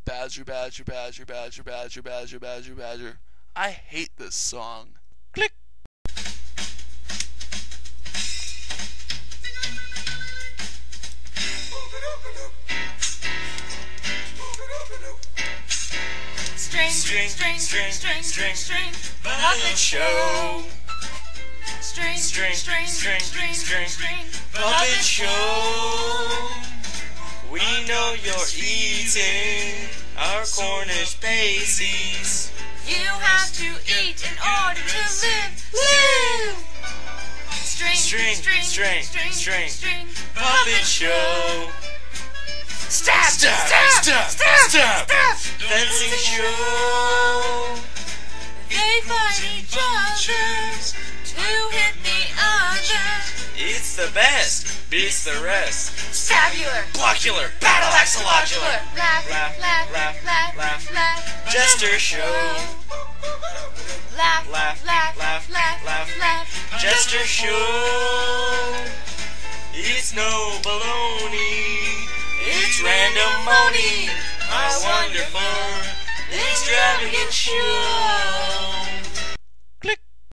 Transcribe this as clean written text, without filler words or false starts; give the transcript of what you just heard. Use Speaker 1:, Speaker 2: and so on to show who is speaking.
Speaker 1: Badger, badger, badger, badger, badger, badger, badger, badger. I hate this song. Click.
Speaker 2: String, string, string, string, string, string, string, Puppet Show. String, string, string, string, string, string, string, Puppet Show. We know you're eating our Cornish pasties. You have to eat in order to live. Live. String, string, string, string, string, string, string, Puppet Show. Stab, stab, stab, stab, stab, stab. Fencing show. They fight each other to hit the other. It's the best, beats the rest. Stabular, blockular, battle axologular. Laugh, laugh, laugh, laugh, laugh, laugh, laugh. Jester show. Laugh, laugh, laugh, laugh, laugh, laugh, laugh. Jester show. It's no baloney. It's randomony, a wonderful, extravagant show.